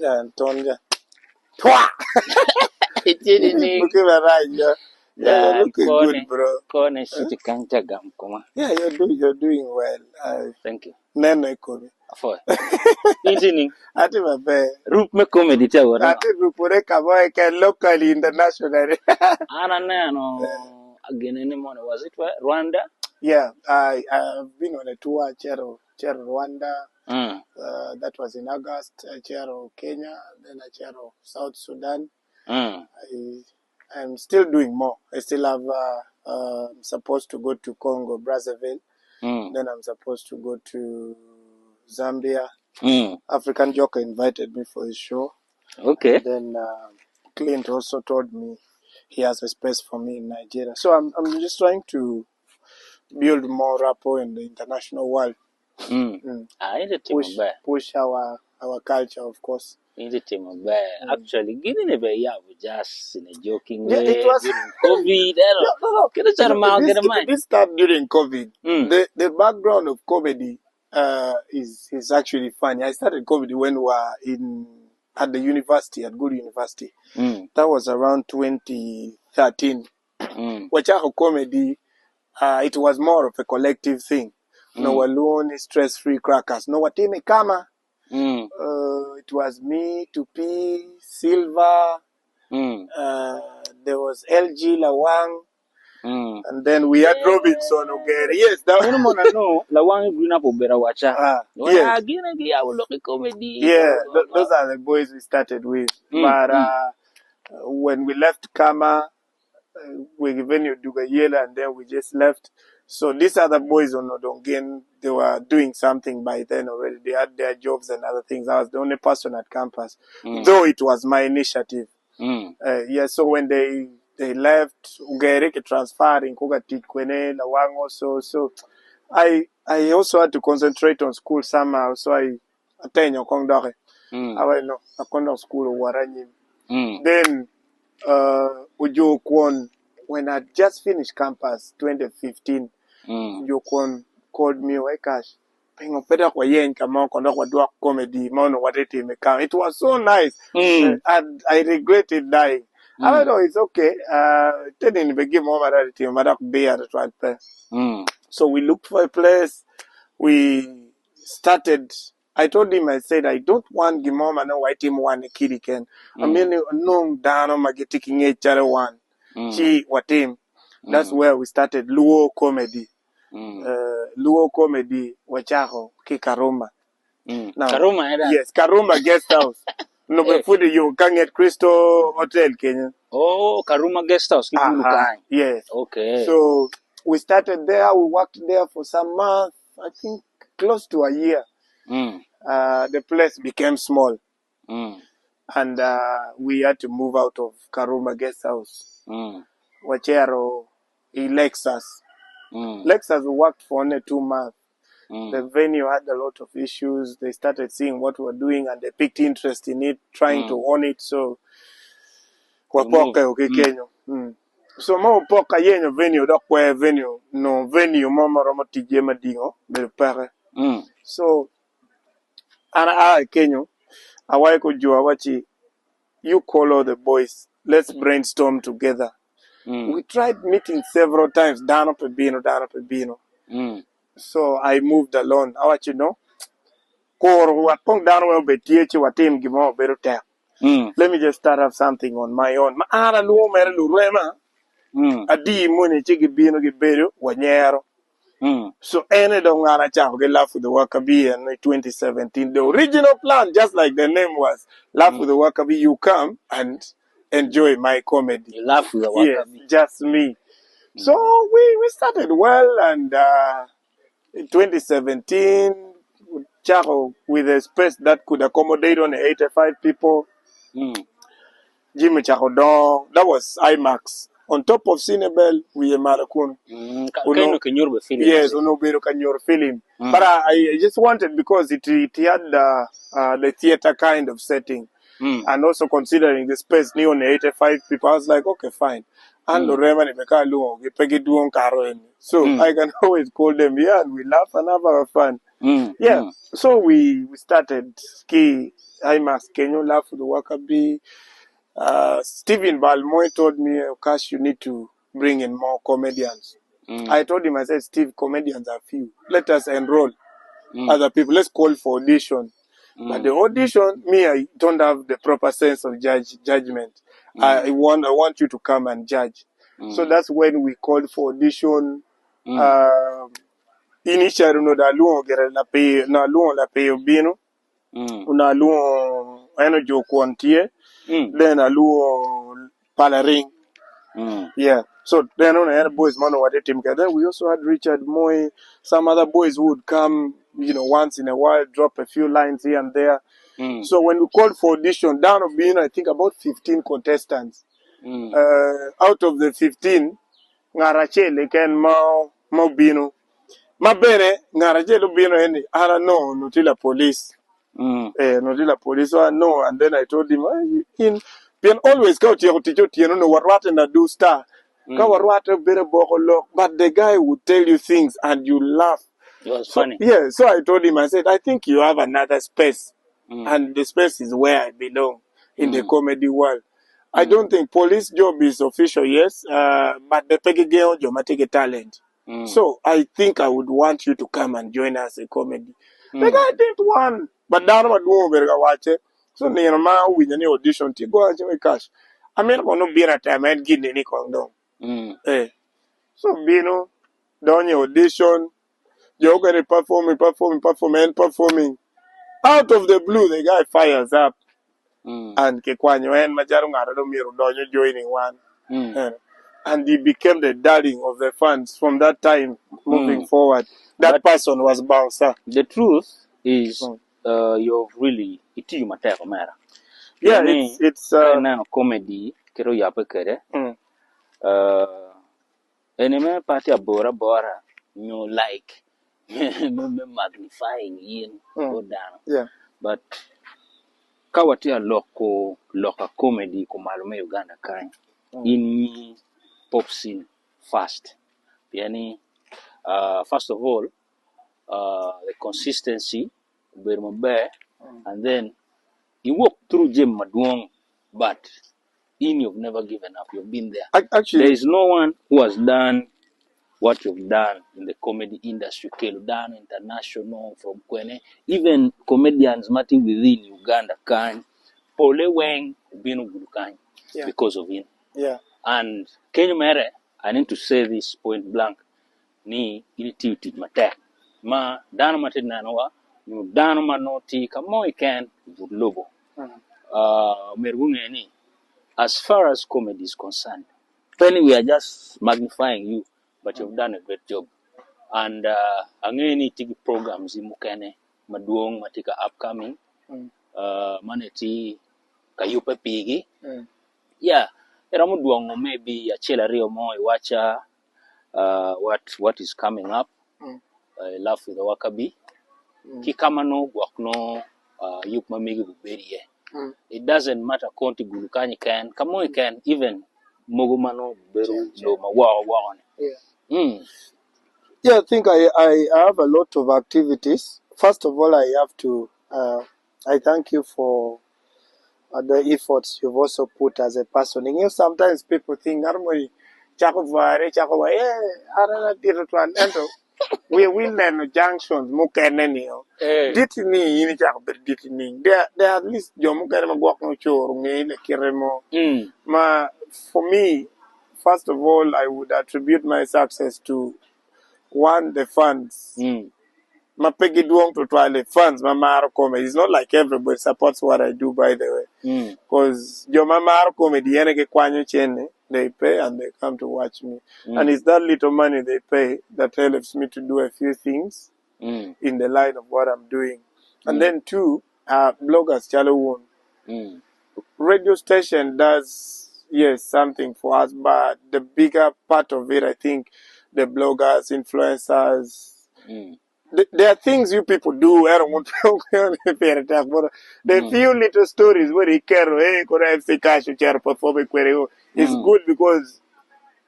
Antonia. Twa! Looking right, you're looking good, bro. Yeah, you're doing well. Thank you. Nene komi. For eating. Ati mabe. Root me comedy tell. Ati rupure kabo can locally internationally. No again anymore. Was it Rwanda? Yeah, I've been on a tour, chair Rwanda. That was in August. I chair of Kenya, then I chair of South Sudan. I'm still doing more. I still have. I'm supposed to go to Congo, Brazzaville. Then I'm supposed to go to Zambia. African Joker invited me for his show. Okay. And then Clint also told me he has a space for me in Nigeria. So I'm just trying to build more rapport in the international world. Push our culture, of course. Actually, giving a very just in a joking way. It was COVID. This started during COVID. The background of comedy is actually funny. I started comedy when we were at the university, at Good University. That was around 2013. Which comedy, it was more of a collective thing. No alone, stress-free crackers. No what team kama. It was me, Tupi, Silva. There was LG Lawang. And then we had Robinson Ogere. Yes, that was no Lawang green up Obera Wacha. Yes. Comedy. Yeah, those are the boys we started with. But when we left Kama, we venue Dugayela, and then we just left. So these other boys on Odongen, they were doing something by then already. They had their jobs and other things. I was the only person at campus, though it was my initiative. So when they left, Ugaireke transferring, Kugatikwene, Lawang also. So I also had to concentrate on school somehow. So I attend your Kongdore. I know, a Kongdore school, Waranyi. Then, Ujo Kwon, when I just finished campus, 2015, Ujo Kwon called me, Kash, comedy, it was so nice. And I regretted dying. I don't know, it's okay. So we looked for a place. We started. I told him, I said, I don't want Gimoma no white him one kid can. I mean, no down on my getting one. She what him. That's where we started Luo comedy. Luo comedy, Wachaho, Kikaroma. Now, Karuma, yes, Karuma guest house. No, before you can get Crystal Hotel, Kenya. Oh, Karuma guest house. Yes. Okay. So we started there. We worked there for some months. I think close to a year. The place became small. And we had to move out of Karuma guest house. Wachero, Lexus. Lexus worked for only 2 months. The venue had a lot of issues. They started seeing what we were doing and they picked interest in it, trying to own it. So, so mo poka yenyo venue dokwe venue no venue mama romo tijema dingo belpare. So ana Kenyo awai ko jua wachi, you call all the boys, let's brainstorm together. We tried meeting several times, down up a bino. So I moved alone. I want you know. Let me just start up something on my own. So any dongana chao get laugh with the Owakabi in 2017. The original plan, just like the name was, laugh with the Owakabi. You come and enjoy my comedy. You laugh with the Owakabi. Yes, just me. So we started well, and in 2017, Chaco with a space that could accommodate only 85 people. Jimmy Chaco Don, that was IMAX. On top of Cinebel, we are Marakun. Yes, Unobero Kanyor film. But I just wanted, because it had the theater kind of setting. And also considering the space near only 85 people, I was like, okay, fine. And so I can always call them here and we laugh and have our fun. Yeah. So we started ski. IMAX Kenyo Laugh for the Owakabi. Stephen Balmoy told me, Kash, you need to bring in more comedians. I told him, I said, Steve, comedians are few. Let us enroll other people. Let's call for audition. But the audition, me, I don't have the proper sense of judgment. I want you to come and judge. So that's when we called for audition. Initially, no, da luo gere la pay, na luo la pay obino. Una luo eno jo quantie. Then a luo palaring. Yeah. So then on the boys man what team. Then we also had Richard Moy, some other boys who would come, once in a while, drop a few lines here and there. So when we called for audition, down of being I think about 15 contestants. Out of the 15, Ngarachele can mau bino. Ma bene, Ngarachele bino any ara no notila police. Notila police no, and then I told him in Pian always go to your no what and do star. But the guy would tell you things and you laugh. It was funny. Yeah, so I told him, I said, I think you have another space. And the space is where I belong in the comedy world. I don't think police job is official, yes, but the peggy job take a talent. So I think I would want you to come and join us in comedy. The guy did one, but down what do watch it. So near ma with any audition, go and join Cash. I mean, I'm going to be at time and get any condom. So Bino, done your audition, you're going to performing. Out of the blue, the guy fires up. And Kekwanyo and Majarung Aradomiro Donyo joining one. And he became the darling of the fans from that time moving forward. That person was Bouncer. The truth is, you've really, it's you matter mera. Yeah, it's now comedy, kero yape kere. Enemy party bora, you like, magnifying in, go down. Yeah. But, kawatia loka comedy kumalume Uganda kind. In pop scene fast. Yani, first of all, the consistency, and then you walk through Jim Maduong, but you've never given up. You've been there. Actually, there is no one who has done what you've done in the comedy industry. Done international from Kwene, even comedians matting within Uganda can. Pole Weng Binu Gulukan because of him. Yeah. And Kenya Mere, I need to say this point blank. Ni initiative matek. Ma dano matin nanoa, you dano manoti, kamo ikan, logo. Mergungeni. As far as comedy is concerned, when we are just magnifying you, but you've done a great job. And angeni tigi programs imukene, maduong matika upcoming, maneti kayupe pigi. Yeah, eramuduong maybe a chela rio mo iwacha what is coming up. Laugh with Owakabi. Kikamano guakno yuk mamigi buberie. It doesn't matter konti gulukani can, kamo can even mogumano beru lo mawa. Yeah, I think I have a lot of activities. First of all, I have to I thank you for the efforts you've also put as a person. And sometimes people think, we will learn junctions, mukenenio. Ditini, ini ditini. There at least Jomukere walk no chore, kiremo. Ma, for me, first of all, I would attribute my success to one, the fans. Ma pegi duong to try the fans, ma maro comedy. It's not like everybody supports what I do, by the way. Because your mama comedy, they pay and they come to watch me. And it's that little money they pay that helps me to do a few things in the line of what I'm doing. And then two, bloggers, Chalo radio station does, yes, something for us, but the bigger part of it, I think, the bloggers, influencers, there are things you people do. I don't want to but the few little stories where they care, hey, could I say Kash perform it's good because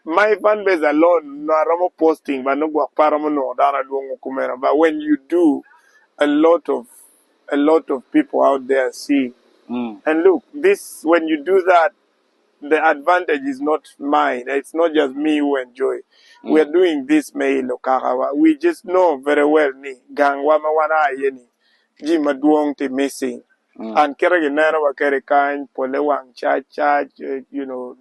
my fan base alone, no, I'm posting, but no, but when you do, a lot of people out there see. And look, this, when you do that, the advantage is not mine. It's not just me who enjoy. We are doing this May Lokarawa. We just know very well ni gangwama wana yeni. Jima duong te missing. And keraginera wa kerekan polewang charge, you know,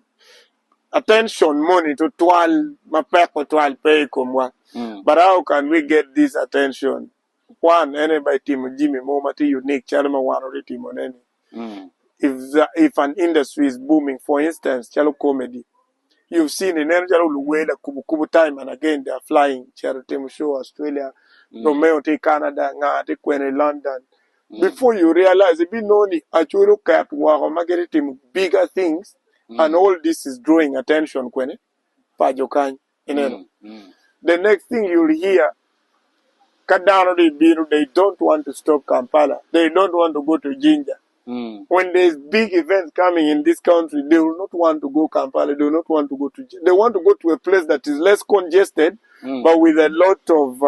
attention money to twal mapeko twal pay kumwa. But how can we get this attention? One, anybody team Jimmy Momati unique charma one or team on any. If an industry is booming, for instance, chalo comedy, you've seen in Chalo Luwela Kubu time and again they are flying charity show Australia, Romeo to Canada, nga te Kwene London. Before you realize it be known actually cap marketing bigger things and all this is drawing attention Kwene Pajokan in The next thing you'll hear Kadano they don't want to stop Kampala. They don't want to go to Jinja. When there's big events coming in this country, they will not want to go Kampala. They will not want to go to. They want to go to a place that is less congested, but with a lot of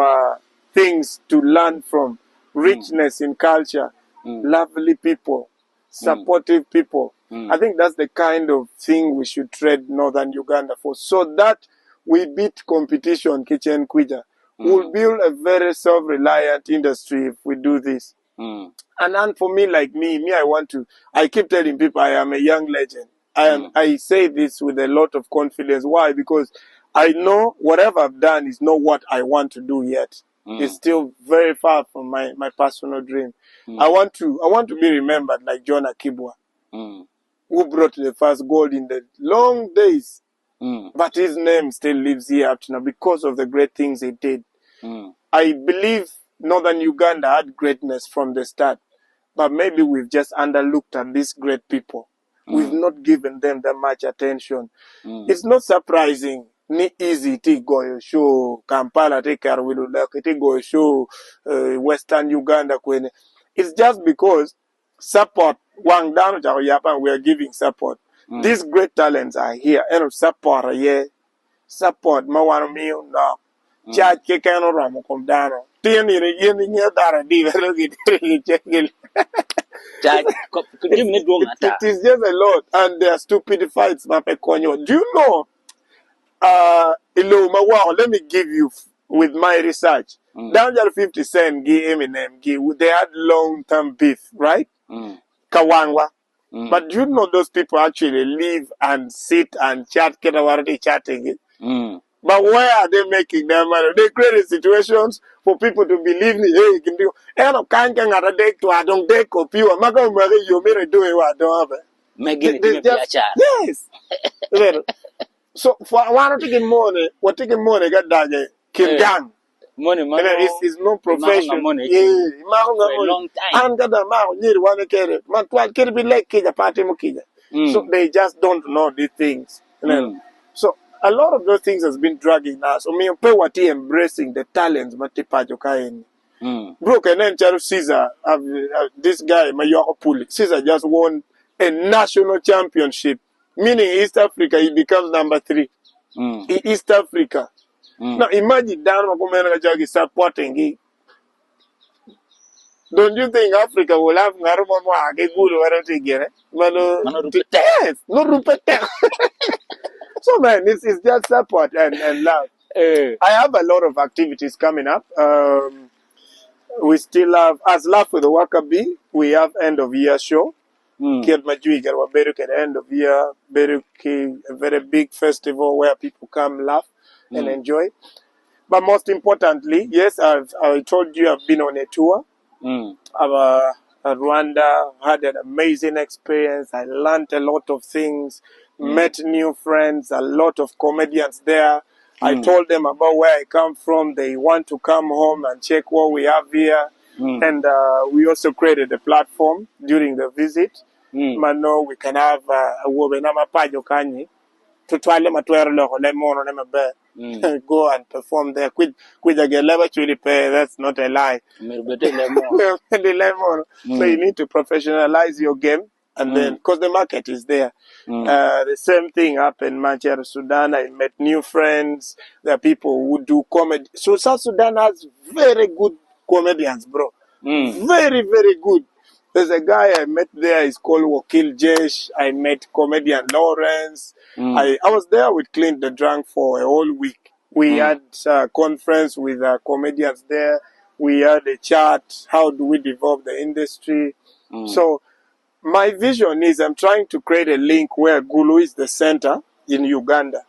things to learn from, richness in culture, lovely people, supportive people. I think that's the kind of thing we should tread Northern Uganda for, so that we beat competition. Kitchen Kwija. We'll build a very self-reliant industry if we do this. And for me, like me, I keep telling people I am a young legend. I say this with a lot of confidence. Why? Because I know whatever I've done is not what I want to do yet. It's still very far from my personal dream. I want to be remembered like John Akibwa, who brought the first gold in the long days. But his name still lives here up to now because of the great things he did. I believe Northern Uganda had greatness from the start, but maybe we've just underlooked at these great people. We've not given them that much attention. It's not surprising. Ni easy to go show Kampala take care with to go show Western Uganda. It's just because support Wang down Japan we are giving support. These great talents are here and support support Mawano Mio now. Chad Kekano Ramo Comdano. Tiani Yen Dara Diva. It is just a lot, and there are stupid fights. Do you know? Let me give you with my research. Down there 50 Cent, Eminem, they had long-term beef, right? Kawangwa. But do you know those people actually live and sit and chat, chatting? But where are they making their money? They create situations for people to believe me. Hey, you can do. I don't take copy. I'm not going to you may do it. I don't have it. Yes. So for one taking money, what taking money got that kill gang. Money, it's no profession. Yeah, for a long time. And the amount need one carry. Man, what can be like kid party mukija. So they just don't know these things. So a lot of those things has been dragging us. So me pay what he embracing the talents, but the pajokain. Broke and then Charles Caesar, this guy, Mayoko Puli. Caesar just won a national championship, meaning East Africa, he becomes number 3 in East Africa. Now imagine Dan Makumena is supporting it. Don't you think Africa will have Narumama a good or together? Yes, no rupete. So man, it's just support and love. I have a lot of activities coming up. We still have, as Laugh with the Owakabi, we have end of year show. Kid Majuiga, Waberuke at the end of year, Beruke, a very big festival where people come laugh and enjoy. But most importantly, yes, I told you I've been on a tour. Rwanda, had an amazing experience. I learned a lot of things, met new friends, a lot of comedians there. I told them about where I come from. They want to come home and check what we have here. And we also created a platform during the visit. Mano, we can have a woman Pajokanyi to try them at go and perform there. Quit a level to repair. That's not a lie. So you need to professionalize your game, and then because the market is there. The same thing happened in Manchester, Sudan. I met new friends. There are people who do comedy. So South Sudan has very good comedians, bro. Very, very good. There's a guy I met there. He's called Wakil Jesh. I met comedian Lawrence. I was there with Clint the Drunk for a whole week. We had a conference with comedians there. We had a chat. How do we develop the industry? So my vision is I'm trying to create a link where Gulu is the center in Uganda.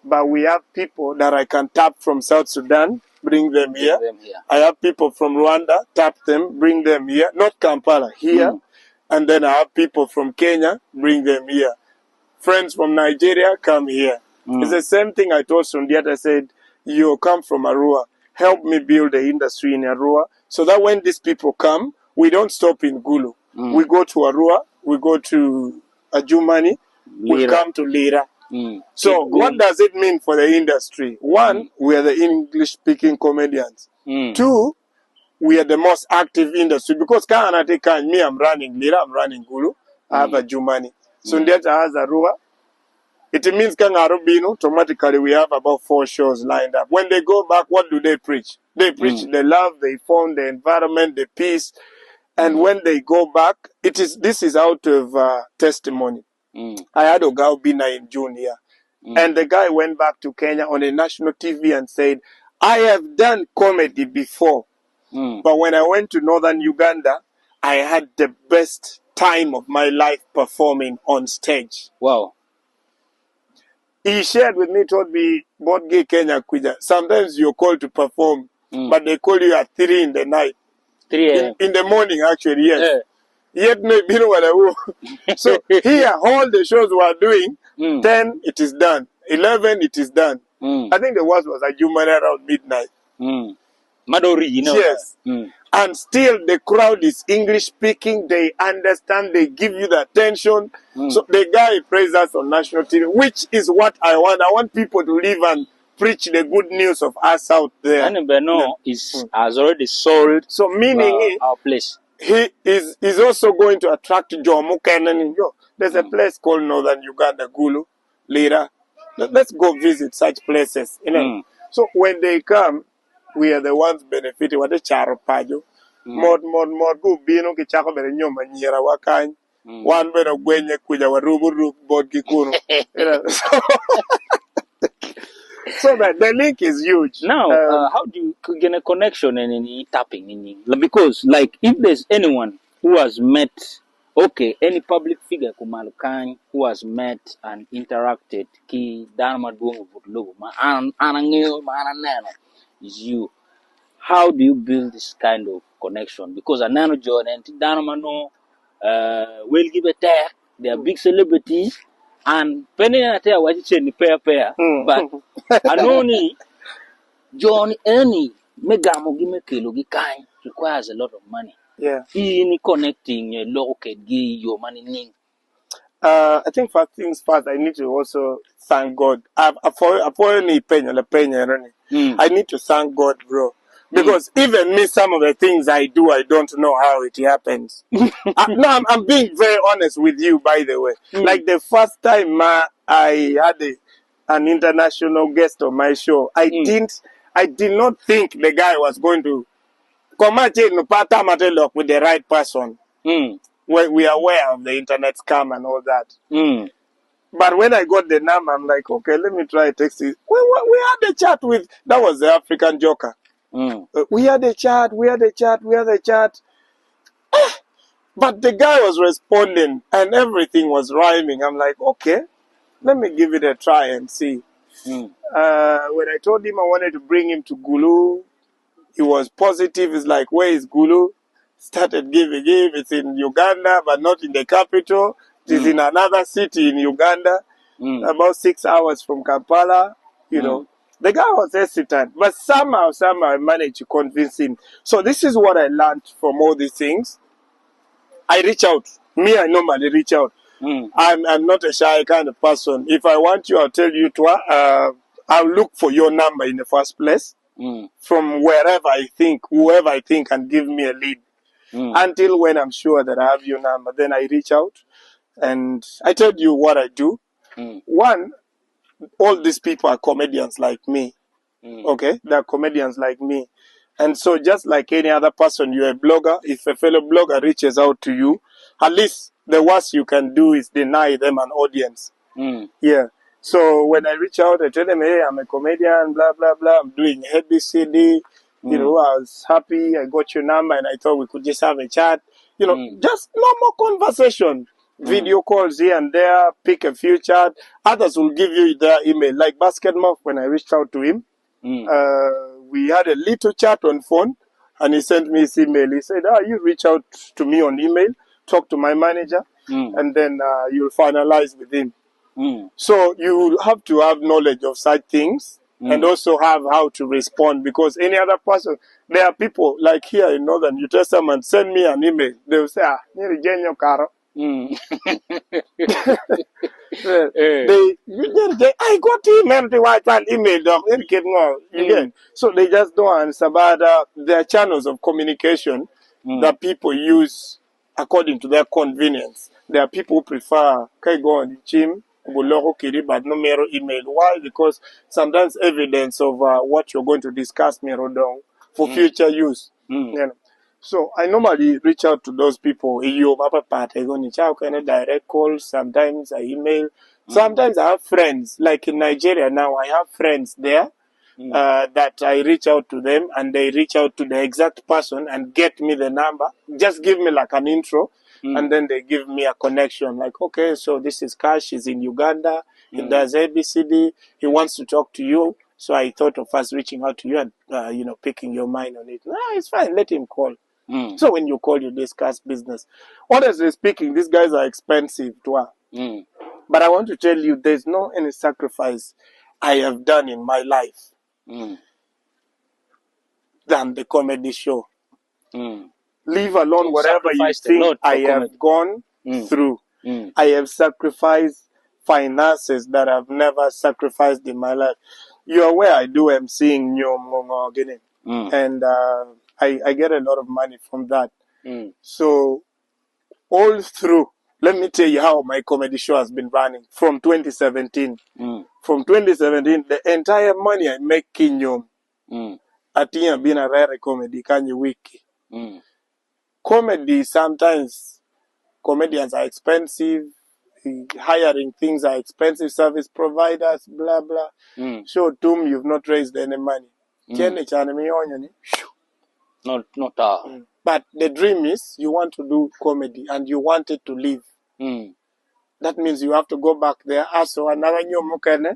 But we have people that I can tap from South Sudan, bring them here. I have people from Rwanda, tap them, bring them here. Not Kampala, here. And then I have people from Kenya, bring them here. Friends from Nigeria, come here. It's the same thing I told Sundiat. I said, you come from Arua. Help me build the industry in Arua so that when these people come, we don't stop in Gulu. We go to Arua, we go to Ajumani, we come to Lira. So what does it mean for the industry? One, we are the English-speaking comedians. Two, we are the most active industry because me, I'm running Lira, I'm running Gulu, I have Ajumani. So Sundiat has Arua. It means automatically we have about 4 shows lined up. When they go back, what do they preach? They preach the love, they form the environment, the peace. And when they go back, this is out of testimony. I had Owakabi in June here. And the guy went back to Kenya on a national TV and said, I have done comedy before. But when I went to northern Uganda, I had the best time of my life performing on stage. Wow. He shared with me, told me, Bodge Kenya Kuja. Sometimes you're called to perform, but they call you at 3 in the night. 3 a.m. In the morning, actually, yes. Yet, no, you know what I will. So here, all the shows we are doing, 10, it is done. 11, it is done. I think the worst was a human around midnight. Madori, you know. Yes. And still, the crowd is English speaking. They understand. They give you the attention. So the guy praised us on national TV, which is what I want. I want people to live and preach the good news of us out there. And Beno has already sold. So meaning our place. He is also going to attract Jomo Kennan. There's a place called Northern Uganda, Gulu, Lira. Let's go visit such places. You know. So when they come, we are the ones benefiting. What the charo pajo, mod go bino ki chako bere nyoma nyera wakany. One bere gwenye kuja warubu bod kikuno. So that the link is huge. Now, how do you get a connection and any tapping in because, like, if there's anyone who has met, any public figure kumalukan who has met and interacted, ki dharma duong logo ma anangyo ma is you. How do you build this kind of connection? Because anano Jordan, dharma no, will give a tag. They are big celebrities. And penny at what you say in the pair, but Anoni John any Megamogi Kilogi kind requires a lot of money. Yeah. In connecting your local your money. I think first things first, I need to also thank God. I need to thank God, bro. Because even me, some of the things I do, I don't know how it happens. I'm being very honest with you, by the way. Like the first time I had an international guest on my show, I did not think the guy was going to come with the right person. We are aware of the internet scam and all that. But when I got the number, I'm like, okay, let me try texting. We had a chat with, that was the African Joker. We had a chat. But the guy was responding and everything was rhyming. I'm like, okay, let me give it a try and see. When I told him I wanted to bring him to Gulu, he was positive. He's like, where is Gulu? Started giving him. It's in Uganda, but not in the capital. It is in another city in Uganda, about 6 hours from Kampala, you know. The guy was hesitant, but somehow I managed to convince him. So this is what I learned from all these things. I reach out. I normally reach out. I'm not a shy kind of person. If I want you, I'll tell you I'll look for your number in the first place from whoever I think can give me a lead. Until when I'm sure that I have your number, then I reach out and I tell you what I do. One, all these people are comedians like me. Okay? They're comedians like me. And so just like any other person, you're a blogger. If a fellow blogger reaches out to you, at least the worst you can do is deny them an audience. Yeah. So when I reach out, I tell them, hey, I'm a comedian, blah, blah, blah. I'm doing ABCD. You know, I was happy. I got your number and I thought we could just have a chat. You know, just normal conversation. Video calls here and there, pick a few chat. Others will give you their email. Like Basketmouth, when I reached out to him, we had a little chat on phone and he sent me his email. He said, you reach out to me on email, talk to my manager, and then you'll finalize with him. So you have to have knowledge of such things and also have how to respond, because any other person, there are people like here in Northern, you tell someone, send me an email. They will say, I got email, the white man email them. You get. So they just don't answer. But there are channels of communication that people use according to their convenience. There are people who prefer go on the gym, but no mirror email. Why? Because sometimes evidence of what you're going to discuss mirror down for future use. You know? So I normally reach out to those people. You can direct calls. Sometimes I email. Sometimes I have friends. Like in Nigeria now, I have friends there that I reach out to them, and they reach out to the exact person and get me the number. Just give me like an intro, and then they give me a connection. Like, okay, so this is Kash. He's in Uganda. He does ABCD. He wants to talk to you. So I thought of us reaching out to you and picking your mind on it. It's fine. Let him call. So when you call, you discuss business. Honestly speaking, these guys are expensive to us. But I want to tell you, there's no any sacrifice I have done in my life than the comedy show. Leave alone whatever you think I have gone through. I have sacrificed finances that I've never sacrificed in my life. You're aware I do emceeing and I get a lot of money from that. So all through, let me tell you how my comedy show has been running from 2017. From 2017, the entire money I make in Nyom, I think I've been a rare comedy, Kanye Wiki. Comedy, sometimes comedians are expensive, hiring things are expensive, service providers, blah, blah. Show Tum, you've not raised any money. Not But the dream is you want to do comedy and you want it to live. That means you have to go back there. Also, another new mukene,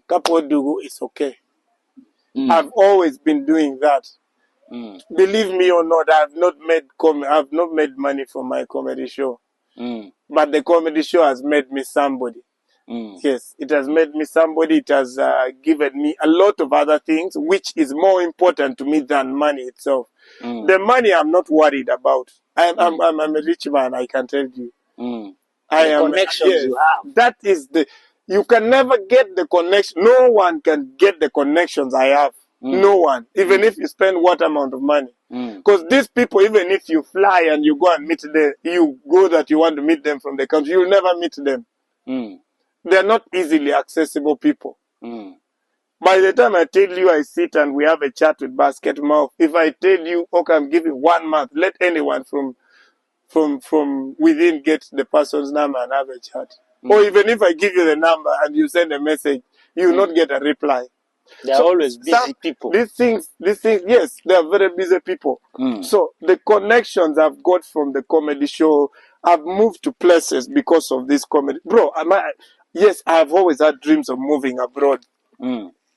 kapodugu is okay. I've always been doing that. Believe me or not, I've not made money from my comedy show. But the comedy show has made me somebody. Yes, it has made me somebody. It has given me a lot of other things, which is more important to me than money itself. The money I'm not worried about. I'm a rich man, I can tell you. The connections you have. That is you can never get the connection. No one can get the connections I have. No one. Even if you spend what amount of money. Because these people, even if you fly and you go and meet them, you go that you want to meet them from the country, you'll never meet them. They're not easily accessible people. By the time I tell you I sit and we have a chat with Basketmouth, if I tell you, okay, I'm giving 1 month, let anyone from within get the person's number and have a chat. Or even if I give you the number and you send a message, you will not get a reply. They're always busy people. These things, yes, they are very busy people. So the connections I've got from the comedy show, I've moved to places because of this comedy. Bro, yes, I've always had dreams of moving abroad.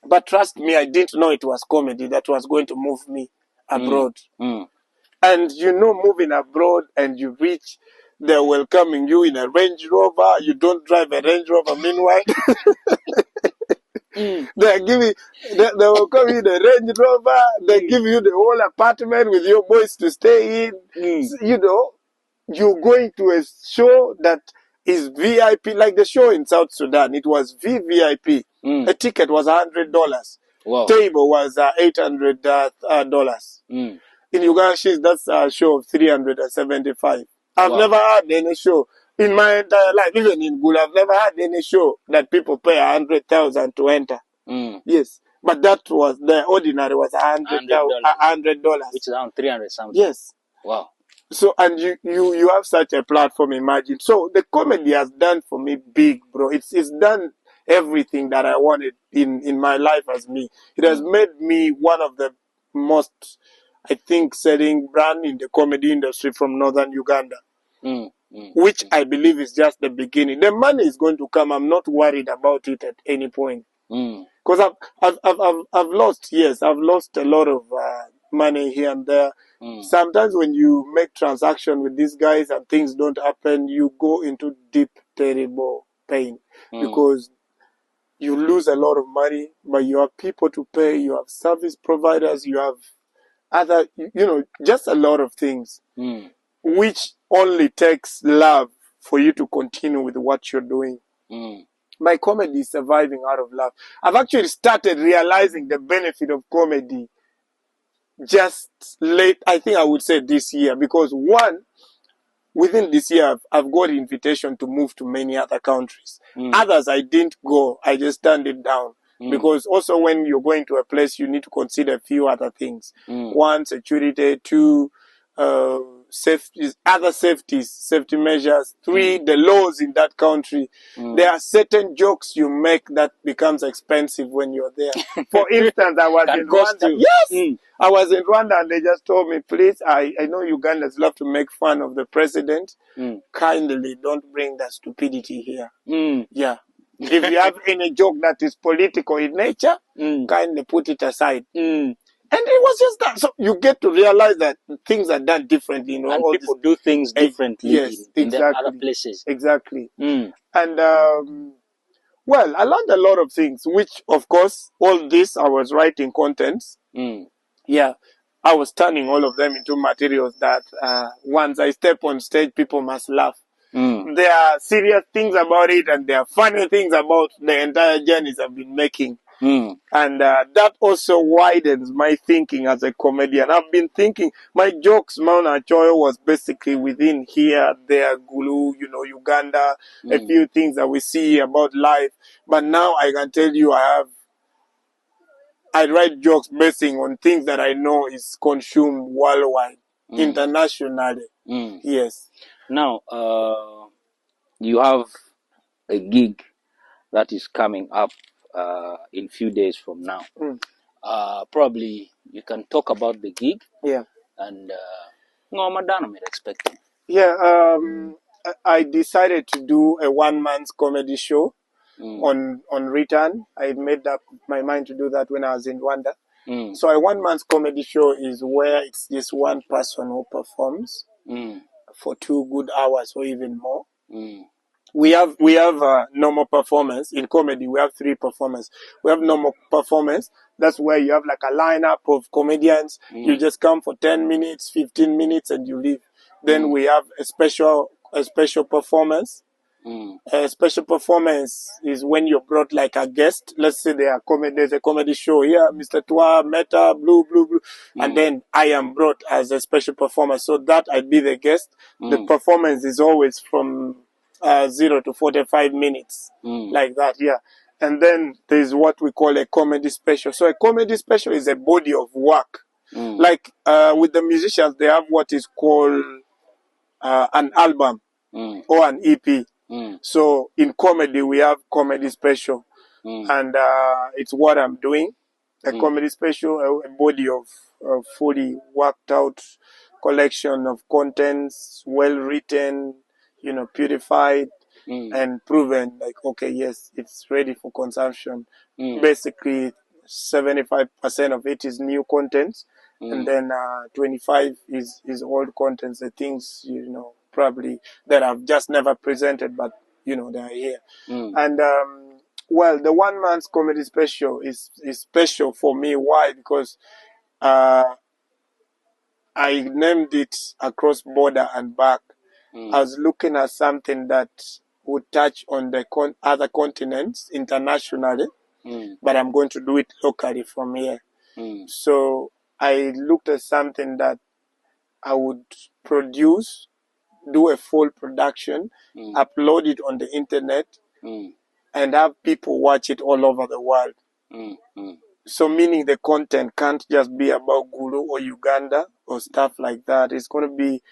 But trust me, I didn't know it was comedy that was going to move me abroad. And moving abroad and you reach, they're welcoming you in a Range Rover. You don't drive a Range Rover meanwhile. They will come in the Range Rover. They give you the whole apartment with your boys to stay in. You're going to a show that is VIP, like the show in South Sudan. It was VVIP. A ticket was $100. Wow. Table was $800. In Uganda, that's a show of 375. I've never had any show in my entire life, even in Gula, I've never had any show that people pay 100,000 to enter. Yes. But that was, the ordinary was $100. Which is around 300 something. Yes. Wow. So, and you have such a platform, imagine. So the comedy has done for me big, bro. It's done everything that I wanted in my life as me. It has made me one of the most, I think, selling brand in the comedy industry from northern Uganda. Which I believe is just the beginning. The money is going to come. I'm not worried about it at any point. Because I've lost, yes, I've lost a lot of money here and there. Sometimes when you make transaction with these guys and things don't happen, you go into deep, terrible pain because you lose a lot of money, but you have people to pay, you have service providers, you have other, just a lot of things, which only takes love for you to continue with what you're doing. My comedy is surviving out of love. I've actually started realizing the benefit of comedy just late, I think I would say this year, because one, within this year, I've got invitation to move to many other countries. Others I didn't go, I just turned it down. Because also when you're going to a place, you need to consider a few other things. One, security. Two, safety measures. Three, the laws in that country. There are certain jokes you make that becomes expensive when you're there. For instance, I was in Rwanda. Yes! I was in Rwanda and they just told me, please, I know Ugandans love to make fun of the president. Kindly don't bring that stupidity here. Yeah. If you have any joke that is political in nature, kindly put it aside. And it was just that. So you get to realize that things are done differently. And people do things differently in the other places. Exactly. And, well, I learned a lot of things, which, of course, all this, I was writing contents. Yeah. I was turning all of them into materials that once I step on stage, people must laugh. There are serious things about it and there are funny things about the entire journeys I've been making. And that also widens my thinking as a comedian. I've been thinking, my jokes, Mount Achoyo, was basically within here, there, Gulu, Uganda, a few things that we see about life. But now I can tell you I write jokes basing on things that I know is consumed worldwide, internationally. Yes. Now, you have a gig that is coming up in few days from now. Probably you can talk about the gig. Yeah. And no, Madonna, I'm expecting. Yeah. I decided to do a one-month comedy show on return. I made up my mind to do that when I was in Rwanda. So a one-month comedy show is where it's just one person who performs for 2 good hours or even more. We have normal performance. In comedy, we have 3 performers. We have normal performance. That's where you have like a lineup of comedians. You just come for 10 minutes, 15 minutes, and you leave. Then we have a special performance. A special performance is when you brought like a guest. Let's say there's a comedy show here, Mr. Twa, Meta, Blue, and then I am brought as a special performer. So that I'd be the guest. The performance is always from 0 to 45 minutes, like that, yeah. And then there's what we call a comedy special. So a comedy special is a body of work. Like with the musicians, they have what is called an album or an EP. So in comedy, we have comedy special. And it's what I'm doing. A comedy special, a body of fully worked out collection of contents, well written, purified and proven, like, okay, yes, it's ready for consumption. Basically, 75% of it is new content, and then 25 is old contents, the things, probably that I've just never presented, but, they are here. And, well, the 1 month comedy special is special for me. Why? Because I named it Across Border and Back. I was looking at something that would touch on the other continents internationally, but I'm going to do it locally from here. So I looked at something that I would produce, do a full production, upload it on the internet, and have people watch it all over the world. So meaning the content can't just be about Gulu or Uganda or stuff like that. It's going to be,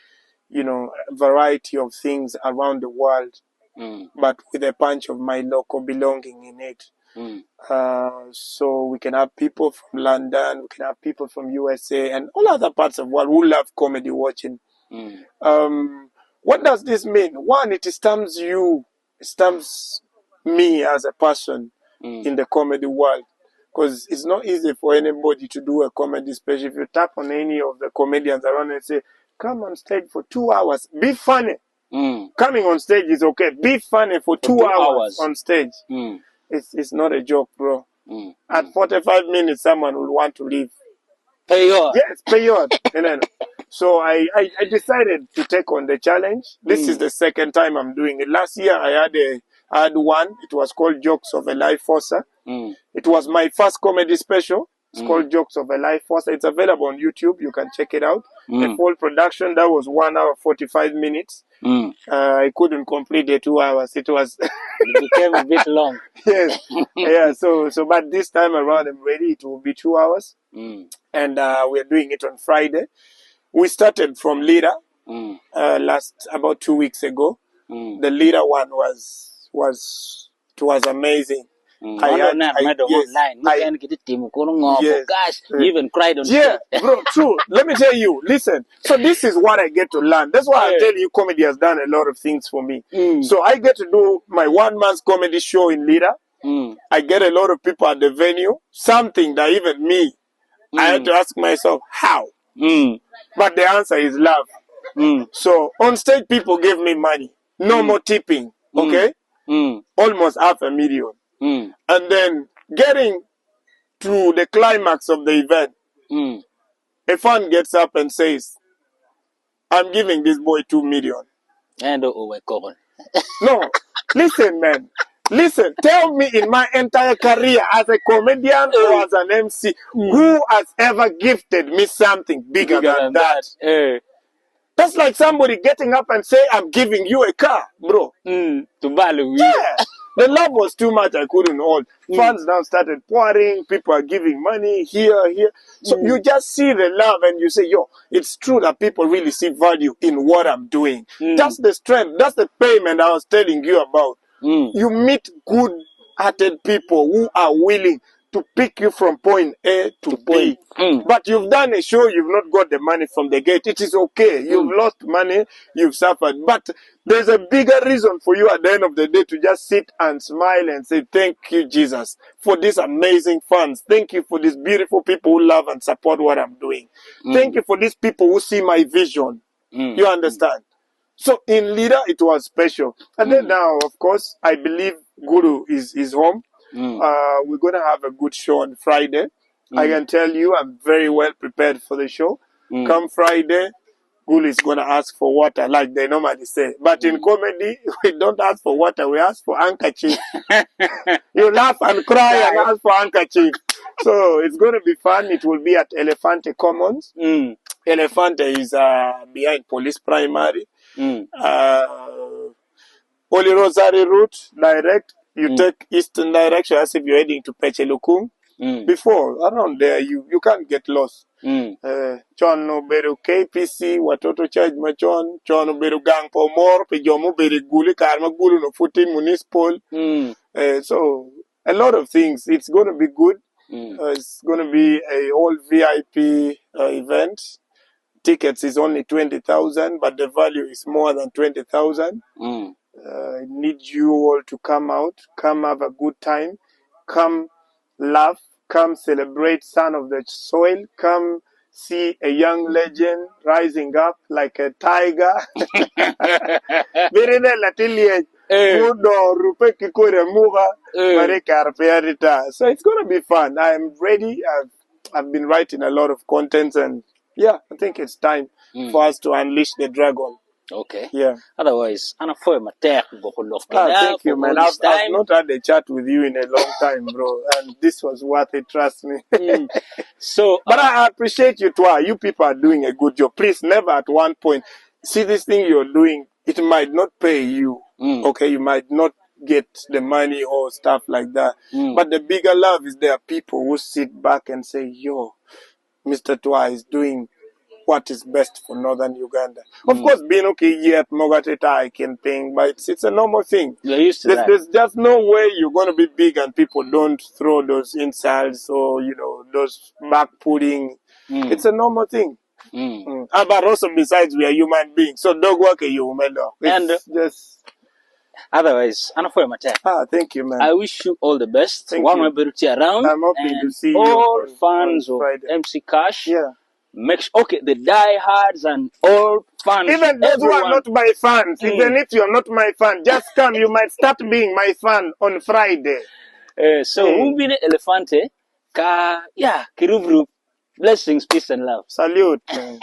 you know, a variety of things around the world, but with a punch of my local belonging in it. So we can have people from London, we can have people from USA and all other parts of the world who love comedy watching. What does this mean? One, it stamps me as a person in the comedy world. Because it's not easy for anybody to do a comedy special. If you tap on any of the comedians around and say, come on stage for 2 hours, be funny. Coming on stage is okay. Be funny for 2 hours on stage. It's not a joke, bro. At 45 minutes, someone will want to leave. Period. Yes, period. So I decided to take on the challenge. This is the second time I'm doing it. Last year I had one. It was called Jokes of a Life Forcer. It was my first comedy special. It's called Jokes of a Life Forcer. It's available on YouTube. You can check it out. The full production, that was 1 hour, 45 minutes. I couldn't complete the 2 hours. It became a bit long. Yes. Yeah. So, but this time around, I'm ready. It will be 2 hours. And we're doing it on Friday. We started from Leader about 2 weeks ago. The Leader one was amazing. Yes. You even cried on stage. Yeah, bro, true. Let me tell you, listen. So this is what I get to learn. That's why I tell you, comedy has done a lot of things for me. So I get to do my 1 month comedy show in Leader. I get a lot of people at the venue. Something that even me, I had to ask myself, how? But the answer is love. So on stage, people gave me money. No more tipping. Okay? Almost $500,000. And then getting to the climax of the event, a fan gets up and says, I'm giving this boy 2 million. And No, listen, man. Listen, tell me in my entire career as a comedian or as an MC, who has ever gifted me something bigger than that? That's like somebody getting up and say, I'm giving you a car, bro. To value. Yeah. The love was too much, I couldn't hold. Fans now started pouring, people are giving money here. So you just see the love and you say, yo, it's true that people really see value in what I'm doing. That's the strength, that's the payment I was telling you about. You meet good-hearted people who are willing to pick you from point A to B. But you've done a show, you've not got the money from the gate. It is okay. You've lost money, you've suffered. But there's a bigger reason for you at the end of the day to just sit and smile and say, thank you, Jesus, for these amazing fans. Thank you for these beautiful people who love and support what I'm doing. Thank you for these people who see my vision. You understand? So in Leader, it was special. And then now, of course, I believe Guru is home. We're going to have a good show on Friday. I can tell you I'm very well prepared for the show. Come Friday, Guru is going to ask for water like they normally say. But in comedy, we don't ask for water, we ask for handkerchief. You laugh and cry and ask for handkerchief. So it's going to be fun. It will be at Elefante Commons. Elefante is behind Police Primary. Holy Rosary route, direct. You take eastern direction as if you're heading to Pechelukum. Before, around there, you can't get lost. Chon no beru KPC, watoto charge machon, chon no beru gang po more, pijomo beru guli, karma gulu no futi municipal. So, a lot of things. It's going to be good. It's going to be a all VIP event. Tickets is only 20,000, but the value is more than 20,000. I need you all to come out, come have a good time, come laugh, come celebrate Son of the Soil, come see a young legend rising up like a tiger. So it's going to be fun. I'm ready. I've been writing a lot of content, and yeah, I think it's time for us to unleash the dragon. Okay. Yeah. Otherwise, I'm for my tech. Thank you, man. I've not had a chat with you in a long time, bro, and this was worth it. Trust me. So, but I appreciate you too. You people are doing a good job. Please, never at one point see this thing you're doing. It might not pay you. Okay, you might not get the money or stuff like that. But the bigger love is there are people who sit back and say, yo, Mr. Twa is doing what is best for northern Uganda. Of course, being okay yet, Mogateta, I can think, but it's a normal thing. You're used to that. There's just no way you're going to be big and people don't throw those insults or, those back-putting. It's a normal thing. But also, besides, we are human beings. So, dog work a human dog. And just... Otherwise, thank you, man. I wish you all the best. Thank One you. more around. I'm hoping to see all you fans on of Friday. MC Kash. Yeah. The diehards and all fans. Even those who are not my fans, even if you're not my fan, just come. You might start being my fan on Friday. Umbine Elefante, Kirubru. Blessings, peace and love. Salute, man.